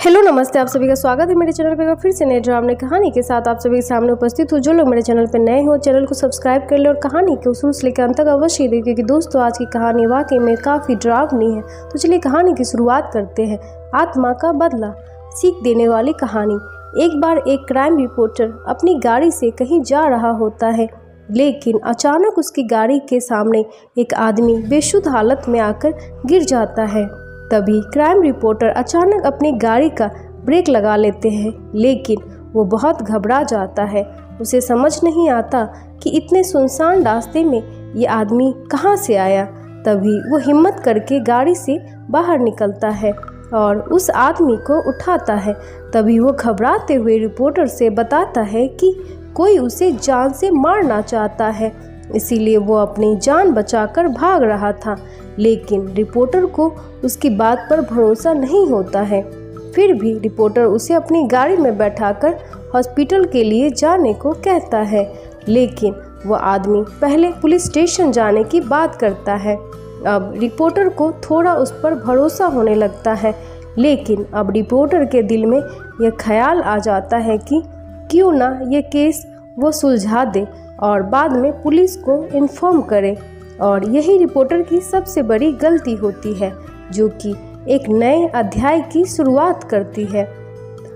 Hello नमस्ते, आप सभी का स्वागत है मेरे चैनल पे फिर से नए ड्रामे कहानी के साथ आप सभी के सामने उपस्थित हो। जो लोग मेरे चैनल पे नए हो चैनल को सब्सक्राइब कर ले और कहानी को शुरू से लेकर अंत तक अवश्य ही देखिए, क्योंकि दोस्तों आज की कहानी वाकई में काफ़ी डरावनी है। तो चलिए कहानी की शुरुआत करते हैं। आत्मा का बदला, सीख देने वाली कहानी। एक बार एक क्राइम रिपोर्टर अपनी गाड़ी से कहीं जा रहा होता है, लेकिन अचानक उसकी गाड़ी के सामने एक आदमी बेशुद्ध हालत में आकर गिर जाता है। तभी क्राइम रिपोर्टर अचानक अपनी गाड़ी का ब्रेक लगा लेते हैं, लेकिन वो बहुत घबरा जाता है। उसे समझ नहीं आता कि इतने सुनसान रास्ते में ये आदमी कहाँ से आया। तभी वो हिम्मत करके गाड़ी से बाहर निकलता है और उस आदमी को उठाता है। तभी वो घबराते हुए रिपोर्टर से बताता है कि कोई उसे जान से मारना चाहता है, इसीलिए वो अपनी जान बचाकर भाग रहा था। लेकिन रिपोर्टर को उसकी बात पर भरोसा नहीं होता है। फिर भी रिपोर्टर उसे अपनी गाड़ी में बैठाकर हॉस्पिटल के लिए जाने को कहता है, लेकिन वो आदमी पहले पुलिस स्टेशन जाने की बात करता है। अब रिपोर्टर को थोड़ा उस पर भरोसा होने लगता है, लेकिन अब रिपोर्टर के दिल में यह ख्याल आ जाता है कि क्यों ना ये केस वो सुलझा दे और बाद में पुलिस को इन्फॉर्म करे। और यही रिपोर्टर की सबसे बड़ी गलती होती है, जो कि एक नए अध्याय की शुरुआत करती है।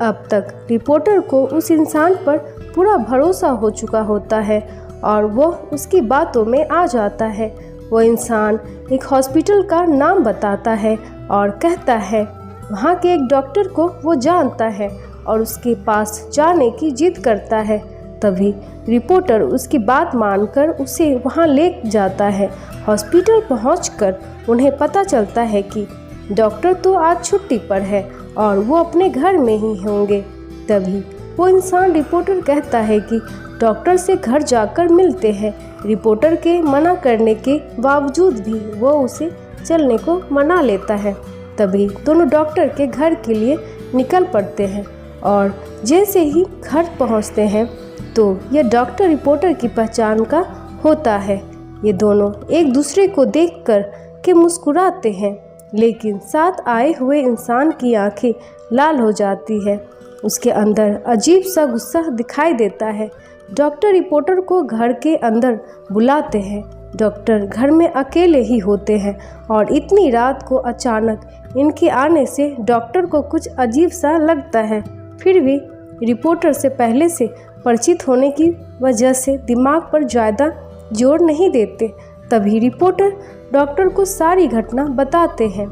अब तक रिपोर्टर को उस इंसान पर पूरा भरोसा हो चुका होता है और वो उसकी बातों में आ जाता है। वो इंसान एक हॉस्पिटल का नाम बताता है और कहता है वहाँ के एक डॉक्टर को वो जानता है और उसके पास जाने की जिद करता है। तभी रिपोर्टर उसकी बात मानकर उसे वहां ले जाता है। हॉस्पिटल पहुंचकर उन्हें पता चलता है कि डॉक्टर तो आज छुट्टी पर है और वो अपने घर में ही होंगे। तभी वो इंसान रिपोर्टर कहता है कि डॉक्टर से घर जाकर मिलते हैं। रिपोर्टर के मना करने के बावजूद भी वो उसे चलने को मना लेता है। तभी दोनों डॉक्टर के घर के लिए निकल पड़ते हैं और जैसे ही घर पहुंचते हैं तो यह डॉक्टर रिपोर्टर की पहचान का होता है। ये दोनों एक दूसरे को देखकर के मुस्कुराते हैं, लेकिन साथ आए हुए इंसान की आंखें लाल हो जाती है। उसके अंदर अजीब सा गुस्सा दिखाई देता है। डॉक्टर रिपोर्टर को घर के अंदर बुलाते हैं। डॉक्टर घर में अकेले ही होते हैं और इतनी रात को अचानक इनके आने से डॉक्टर को कुछ अजीब सा लगता है। फिर भी रिपोर्टर से पहले से परिचित होने की वजह से दिमाग पर ज़्यादा जोर नहीं देते। तभी रिपोर्टर डॉक्टर को सारी घटना बताते हैं,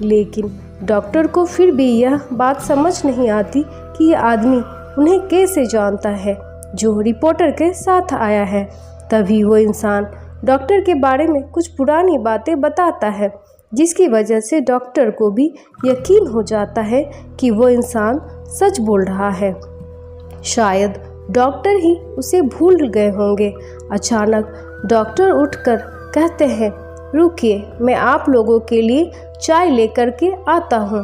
लेकिन डॉक्टर को फिर भी यह बात समझ नहीं आती कि यह आदमी उन्हें कैसे जानता है जो रिपोर्टर के साथ आया है। तभी वो इंसान डॉक्टर के बारे में कुछ पुरानी बातें बताता है, जिसकी वजह से डॉक्टर को भी यकीन हो जाता है कि वो इंसान सच बोल रहा है। शायद डॉक्टर ही उसे भूल गए होंगे। अचानक डॉक्टर उठकर कहते हैं, रुकिए, मैं आप लोगों के लिए चाय लेकर के आता हूँ।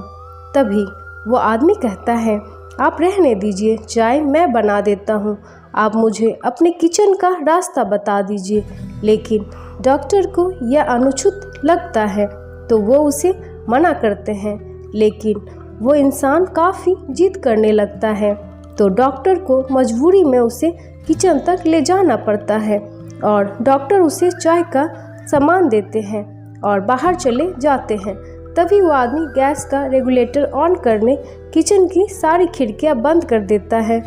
तभी वो आदमी कहता है, आप रहने दीजिए, चाय मैं बना देता हूँ, आप मुझे अपने किचन का रास्ता बता दीजिए। लेकिन डॉक्टर को यह अनुचित लगता है तो वो उसे मना करते हैं, लेकिन वो इंसान काफ़ी जिद करने लगता है तो डॉक्टर को मजबूरी में उसे किचन तक ले जाना पड़ता है और डॉक्टर उसे चाय का सामान देते हैं और बाहर चले जाते हैं। तभी वो आदमी गैस का रेगुलेटर ऑन करने किचन की सारी खिड़कियां बंद कर देता है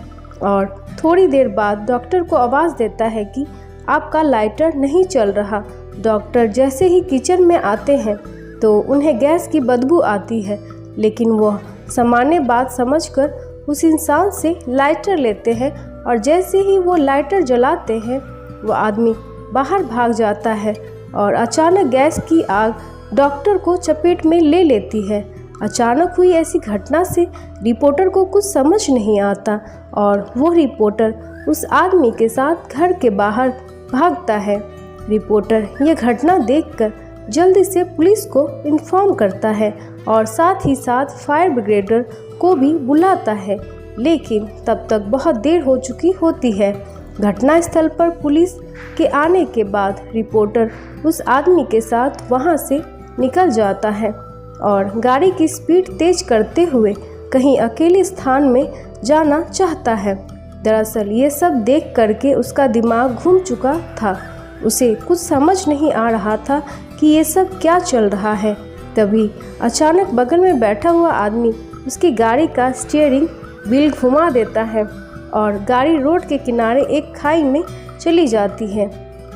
और थोड़ी देर बाद डॉक्टर को आवाज़ देता है कि आपका लाइटर नहीं चल रहा। डॉक्टर जैसे ही किचन में आते हैं तो उन्हें गैस की बदबू आती है, लेकिन वह सामान्य बात समझकर उस इंसान से लाइटर लेते हैं और जैसे ही वो लाइटर जलाते हैं वो आदमी बाहर भाग जाता है और अचानक गैस की आग डॉक्टर को चपेट में ले लेती है। अचानक हुई ऐसी घटना से रिपोर्टर को कुछ समझ नहीं आता और वो रिपोर्टर उस आदमी के साथ घर के बाहर भागता है। रिपोर्टर यह घटना देखकर जल्दी से पुलिस को इन्फॉर्म करता है और साथ ही साथ फायर ब्रिगेडर को भी बुलाता है, लेकिन तब तक बहुत देर हो चुकी होती है। घटनास्थल पर पुलिस के आने के बाद रिपोर्टर उस आदमी के साथ वहां से निकल जाता है और गाड़ी की स्पीड तेज करते हुए कहीं अकेले स्थान में जाना चाहता है। दरअसल ये सब देख करके उसका दिमाग घूम चुका था। उसे कुछ समझ नहीं आ रहा था कि ये सब क्या चल रहा है। तभी अचानक बगल में बैठा हुआ आदमी उसकी गाड़ी का स्टीयरिंग व्हील घुमा देता है और गाड़ी रोड के किनारे एक खाई में चली जाती है।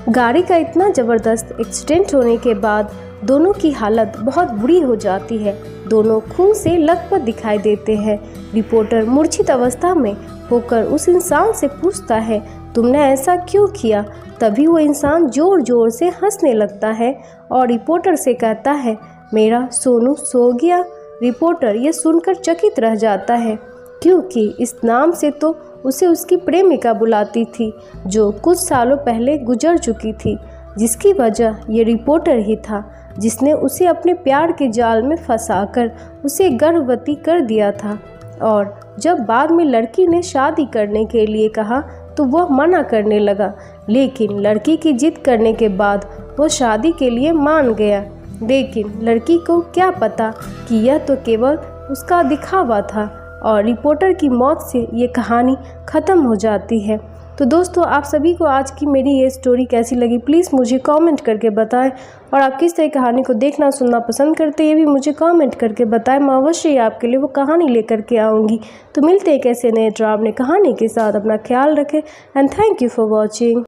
गाड़ी का इतना ज़बरदस्त एक्सीडेंट होने के बाद दोनों की हालत बहुत बुरी हो जाती है। दोनों खून से लथपथ दिखाई देते हैं। रिपोर्टर मूर्छित अवस्था में होकर उस इंसान से पूछता है, तुमने ऐसा क्यों किया? तभी वो इंसान जोर जोर से हंसने लगता है और रिपोर्टर से कहता है, मेरा सोनू सो गया। रिपोर्टर ये सुनकर चकित रह जाता है, क्योंकि इस नाम से तो उसे उसकी प्रेमिका बुलाती थी, जो कुछ सालों पहले गुजर चुकी थी, जिसकी वजह ये रिपोर्टर ही था, जिसने उसे अपने प्यार के जाल में फंसाकर उसे गर्भवती कर दिया था। और जब बाद में लड़की ने शादी करने के लिए कहा तो वह मना करने लगा, लेकिन लड़की की जिद करने के बाद वो शादी के लिए मान गया। लेकिन लड़की को क्या पता कि यह तो केवल उसका दिखावा था और रिपोर्टर की मौत से ये कहानी ख़त्म हो जाती है। तो दोस्तों, आप सभी को आज की मेरी ये स्टोरी कैसी लगी प्लीज़ मुझे कमेंट करके बताएं, और आप किस तरह कहानी को देखना सुनना पसंद करते हैं ये भी मुझे कमेंट करके बताएं। मैं अवश्य ही आपके लिए वो कहानी लेकर के आऊँगी। तो मिलते हैं एक ऐसे नए ड्रामे कहानी के साथ। अपना ख्याल रखें and thank you for watching.